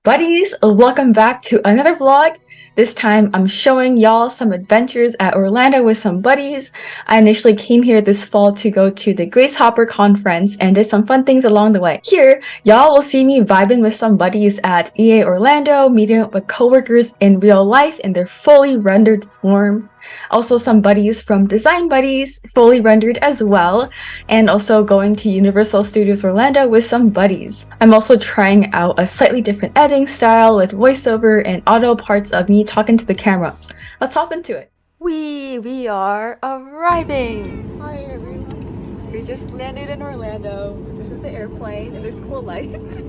Buddies, welcome back to another vlog. This time I'm showing y'all some adventures at Orlando with some buddies. I initially came here this fall to go to the Grace Hopper conference and did some fun things along the way. Here, y'all will see me vibing with some buddies at EA Orlando, meeting up with coworkers in real life in their fully rendered form. Also some buddies from Design Buddies, fully rendered as well, and also going to Universal Studios Orlando with some buddies. I'm also trying out a slightly different editing style with voiceover and auto parts of me talking to the camera. Let's hop into it. We are arriving! Hi everyone. We just landed in Orlando. This is the airplane and there's cool lights.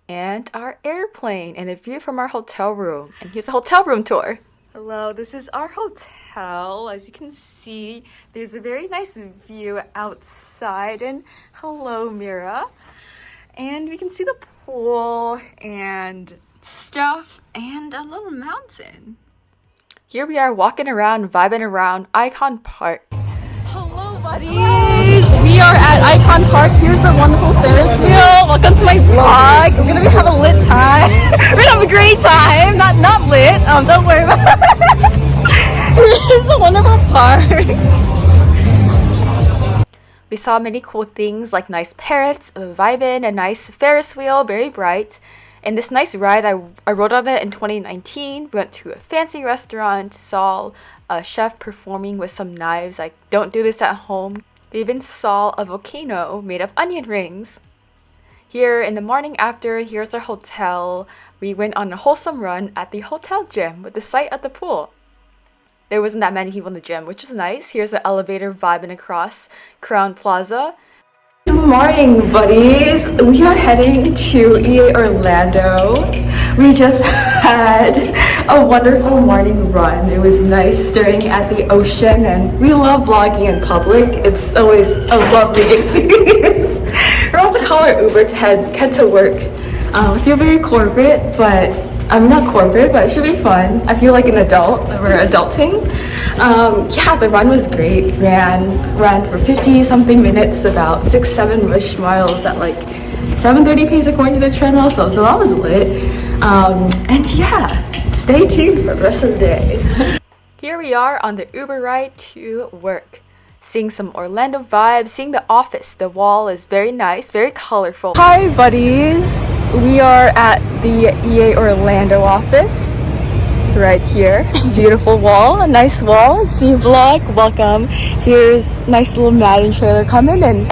And our airplane and a view from our hotel room. And here's a hotel room tour. Hello, this is our hotel. As you can see, there's a very nice view outside. And hello, Mira. And we can see the pool and stuff and a little mountain. Here we are walking around, vibing around Icon Park. Hello, buddies! We are at Icon Park. Here's a wonderful Ferris wheel. Welcome to my vlog. We're gonna have a lit time. We're gonna have a great time. Not lit. Don't worry about it. Here's a wonderful park. We saw many cool things like nice parrots, vibing, a nice Ferris wheel, very bright. And this nice ride, I rode on it in 2019. We went to a fancy restaurant, saw a chef performing with some knives. I don't do this at home. We even saw a volcano made of onion rings. Here in the morning after, here's our hotel. We went on a wholesome run at the hotel gym with the sight of the pool. There wasn't that many people in the gym, which is nice. Here's an elevator vibing across Crown Plaza. Good morning, buddies. We are heading to EA Orlando. We just had a wonderful morning run. It was nice staring at the ocean, and we love vlogging in public. It's always a lovely experience. We're about to call our Uber to head to work. I feel very corporate, but I'm not corporate, but it should be fun. I feel like an adult. We're adulting. Yeah, the run was great. Ran for 50 something minutes, about 6-7 miles at like 7:30 pace according to the treadmill. So that was lit. And yeah, stay tuned for the rest of the day. Here we are on the Uber ride to work. Seeing some Orlando vibes, seeing the office. The wall is very nice, very colorful. Hi buddies! We are at the EA Orlando office. Right here. Beautiful wall, a nice wall. See vlog, welcome. Here's nice little Madden trailer coming, and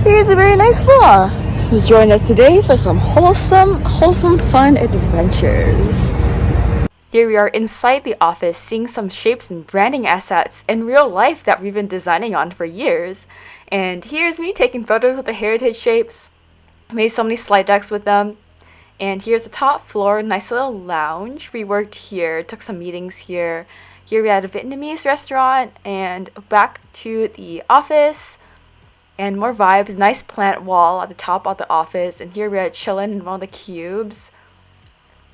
here's a very nice wall. You join us today for some wholesome fun adventures. Here we are inside the office, seeing some shapes and branding assets in real life that we've been designing on for years. And here's me taking photos with the heritage shapes. Made so many slide decks with them. And here's the top floor, nice little lounge. We worked here, took some meetings here. Here we had a Vietnamese restaurant, and back to the office. And more vibes, nice plant wall at the top of the office. And here we are chilling in one of the cubes.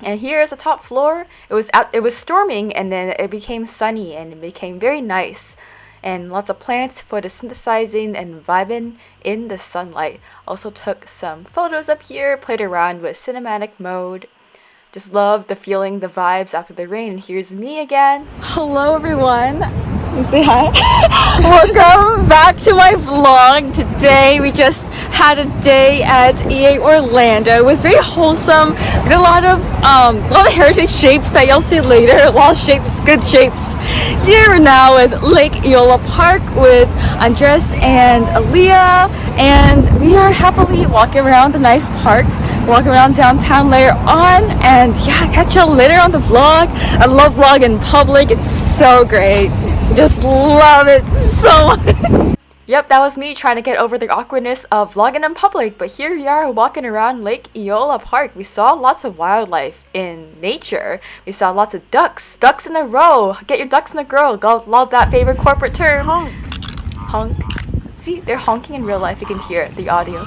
And here's the top floor. It was storming, and then it became sunny, and it became very nice. And lots of plants photosynthesizing and vibing in the sunlight. Also took some photos up here, played around with cinematic mode. Just love the feeling, the vibes after the rain. And here's me again. Hello everyone. Say hi. Welcome back to my vlog. Today we just had a day at EA Orlando. It was very wholesome. We did a lot of heritage shapes that you'll see later. A lot of shapes, good shapes. Here we're now with Lake Eola Park with Andres and Aaliyah, and we are happily walking around the nice park, walking around downtown later on, and yeah, catch you later on the vlog. I love vlogging in public. It's so great. Just love it so much. Yep, that was me trying to get over the awkwardness of vlogging in public, but here we are walking around Lake Eola Park. We saw lots of wildlife in nature. We saw lots of ducks in a row. Get your ducks in a row. Love that favorite corporate term. Honk. Honk. See, they're honking in real life. You can hear it, the audio.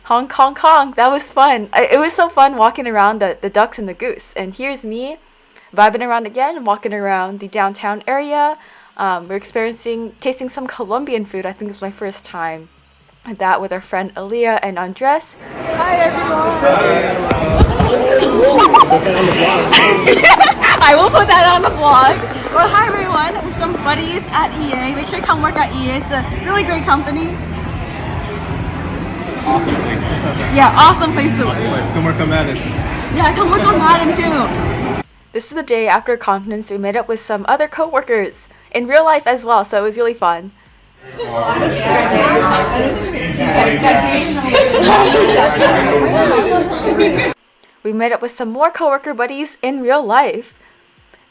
Honk, honk, honk. That was fun. It was so fun walking around the ducks and the goose. And here's me vibing around again, walking around the downtown area. We're tasting some Colombian food. I think it was my first time. That with our friend Aaliyah and Andres. Hi everyone! I will put that on the vlog. Well, hi everyone. With some buddies at EA. Make sure you come work at EA. It's a really great company. Awesome place to work. Yeah, awesome place to work. Come work on Madden. Yeah, come work on Madden too. This is the day after conference. We met up with some other co-workers in real life as well, so it was really fun. We met up with some more co-worker buddies in real life.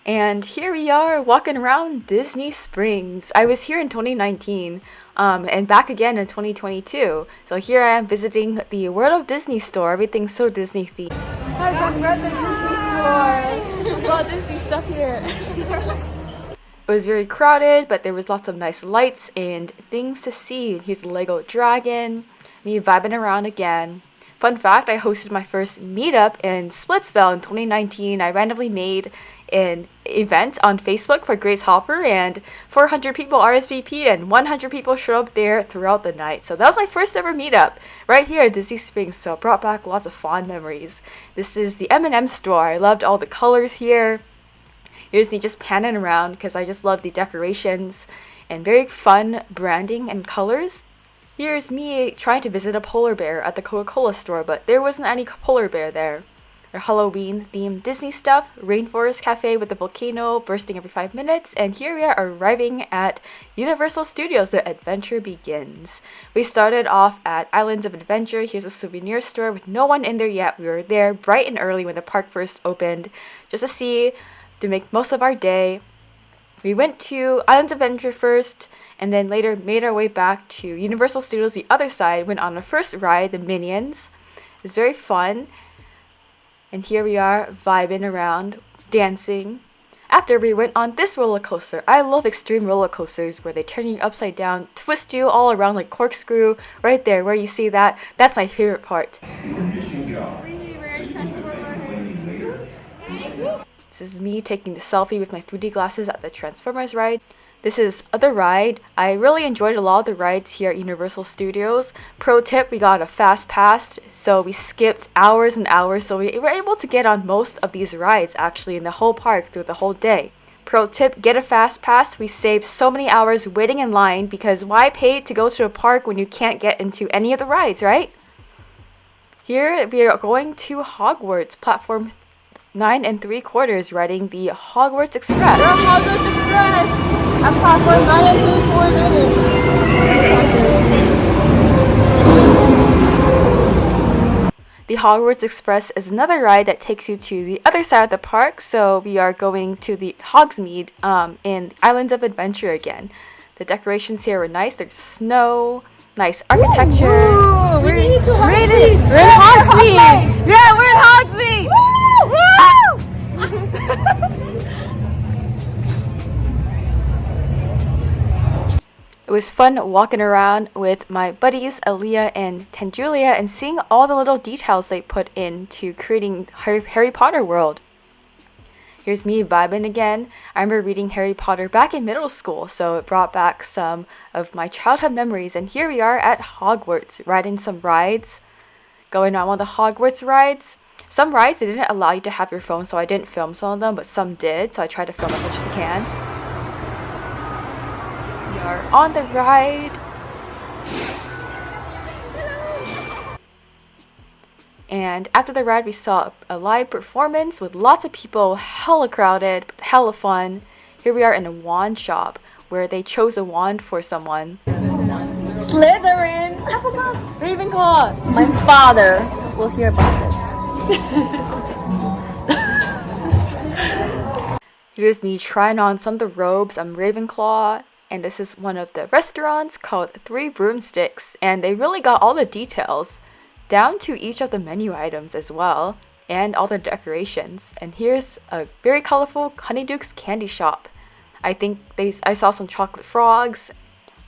And here we are walking around Disney Springs. I was here in 2019 and back again in 2022. So here I am visiting the World of Disney store. Everything's so Disney themed. Hi, we're at the Disney store. There's a lot of Disney stuff here. It was very crowded, but there was lots of nice lights and things to see. Here's the Lego Dragon, me vibing around again. Fun fact, I hosted my first meetup in Splitsville in 2019. I randomly made an event on Facebook for Grace Hopper, and 400 people RSVP'd and 100 people showed up there throughout the night. So that was my first ever meetup right here at Disney Springs, so it brought back lots of fond memories. This is the M&M store. I loved all the colors here. Here's me just panning around because I just love the decorations and very fun branding and colors. Here's me trying to visit a polar bear at the Coca-Cola store, but there wasn't any polar bear there. Our Halloween-themed Disney stuff, Rainforest Cafe with the volcano bursting every 5 minutes, and here we are arriving at Universal Studios. The adventure begins. We started off at Islands of Adventure. Here's a souvenir store with no one in there yet. We were there bright and early when the park first opened, just to make most of our day. We went to Islands of Adventure first, and then later made our way back to Universal Studios the other side, went on our first ride, the Minions. It was very fun. And here we are, vibing around, dancing. After we went on this roller coaster. I love extreme roller coasters where they turn you upside down, twist you all around like corkscrew. Right there, where you see that, that's my favorite part. This is me taking the selfie with my 3D glasses at the Transformers ride. This is other ride. I really enjoyed a lot of the rides here at Universal Studios. Pro tip, we got a fast pass, so we skipped hours and hours, so we were able to get on most of these rides actually in the whole park through the whole day. Pro tip, get a fast pass. We saved so many hours waiting in line because why pay to go to a park when you can't get into any of the rides, right? Here we are going to Hogwarts, platform 9 3/4, riding the Hogwarts Express. We're on Hogwarts Express! At platform 9 3/4. The Hogwarts Express is another ride that takes you to the other side of the park, so we are going to the Hogsmeade in Islands of Adventure again. The decorations here are nice. There's snow, nice architecture. Woo! We made it to Hogsmeade! We're in Hogsmeade! Yeah, we're in Hogsmeade! Woo! It was fun walking around with my buddies Aaliyah and Tanjulia and seeing all the little details they put into creating Harry Potter world. Here's me vibing again. I remember reading Harry Potter back in middle school, so it brought back some of my childhood memories. And here we are at Hogwarts, riding some rides, going on one of the Hogwarts rides. Some rides, they didn't allow you to have your phone, so I didn't film some of them, but some did, so I tried to film as much as I can. We are on the ride. And after the ride, we saw a live performance with lots of people, hella crowded, but hella fun. Here we are in a wand shop where they chose a wand for someone. Slytherin! Hufflepuff! Ravenclaw! My father will hear about this. Here's me trying on some of the robes. I'm Ravenclaw, and this is one of the restaurants called Three Broomsticks, and they really got all the details down to each of the menu items as well, and all the decorations. And here's a very colorful Honeyduke's candy shop. I saw some chocolate frogs.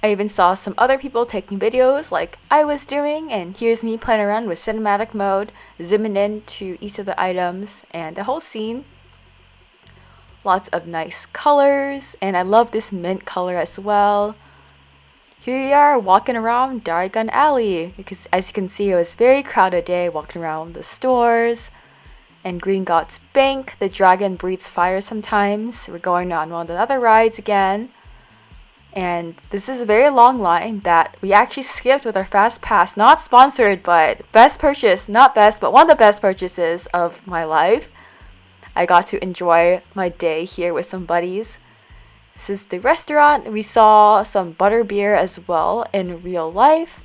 I even saw some other people taking videos like I was doing, and here's me playing around with cinematic mode, zooming in to each of the items and the whole scene. Lots of nice colors, and I love this mint color as well. Here we are walking around Diagon Alley, because as you can see it was a very crowded day walking around the stores. And Gringotts Bank, the dragon breathes fire sometimes. We're going on one of the other rides again. And this is a very long line that we actually skipped with our fast pass. Not sponsored, but best purchase, not best, but one of the best purchases of my life. I got to enjoy my day here with some buddies. This is the restaurant. We saw some butterbeer as well in real life.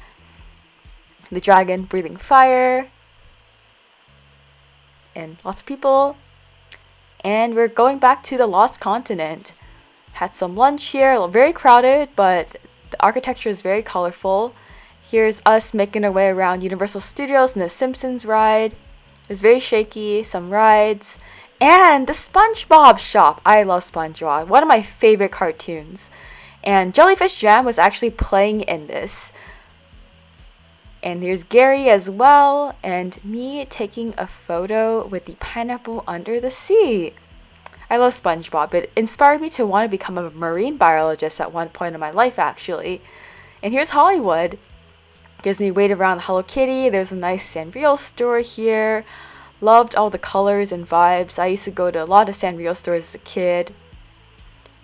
The dragon breathing fire. And lots of people. And we're going back to the Lost Continent. Had some lunch here, very crowded, but the architecture is very colorful. Here's us making our way around Universal Studios and the Simpsons ride. It was very shaky, some rides. And the SpongeBob shop. I love SpongeBob, one of my favorite cartoons. And Jellyfish Jam was actually playing in this. And here's Gary as well, and me taking a photo with the pineapple under the sea. I love SpongeBob. It inspired me to want to become a marine biologist at one point in my life, actually. And here's Hollywood. Gives me weight around Hello Kitty. There's a nice Sanrio store here. Loved all the colors and vibes. I used to go to a lot of Sanrio stores as a kid.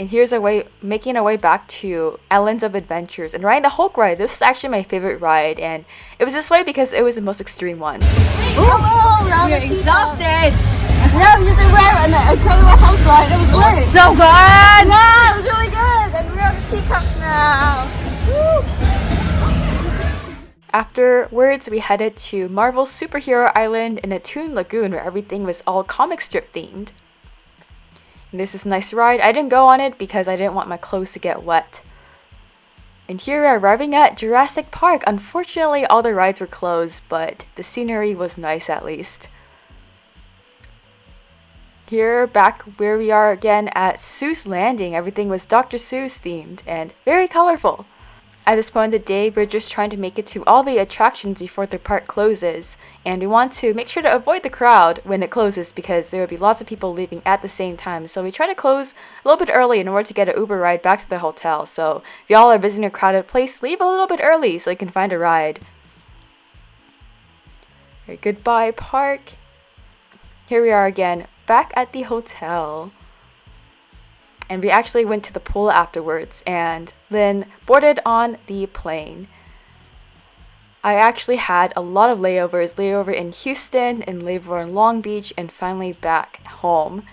And here's our way, making our way back to Islands of Adventures and riding the Hulk ride. This is actually my favorite ride, and it was this way because it was the most extreme one. Oh, we're exhausted. Yeah, we just went on the Incredible Hulk ride. It was lit. So good! Yeah, it was really good. And we're on the teacups now. Woo. Afterwards, we headed to Marvel's Superhero Island in a Toon Lagoon where everything was all comic strip themed. And there's this nice ride. I didn't go on it because I didn't want my clothes to get wet. And here we are arriving at Jurassic Park. Unfortunately, all the rides were closed, but the scenery was nice at least. Here, back where we are again at Seuss Landing. Everything was Dr. Seuss themed and very colorful. At this point of the day, we're just trying to make it to all the attractions before the park closes, and we want to make sure to avoid the crowd when it closes because there will be lots of people leaving at the same time. So we try to close a little bit early in order to get an Uber ride back to the hotel. So if y'all are visiting a crowded place, leave a little bit early so you can find a ride. Right, goodbye, park. Here we are again, back at the hotel. And we actually went to the pool afterwards and then boarded on the plane. I actually had a lot of layover in Houston and layover in Long Beach and finally back home.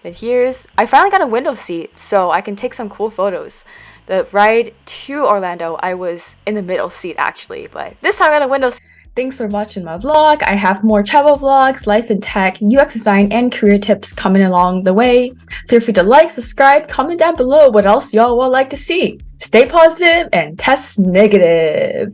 But I finally got a window seat so I can take some cool photos. The ride to Orlando, I was in the middle seat actually, but this time I got a window seat. Thanks for watching my vlog. I have more travel vlogs, life in tech, UX design, and career tips coming along the way. Feel free to like, subscribe, comment down below what else y'all would like to see. Stay positive and test negative.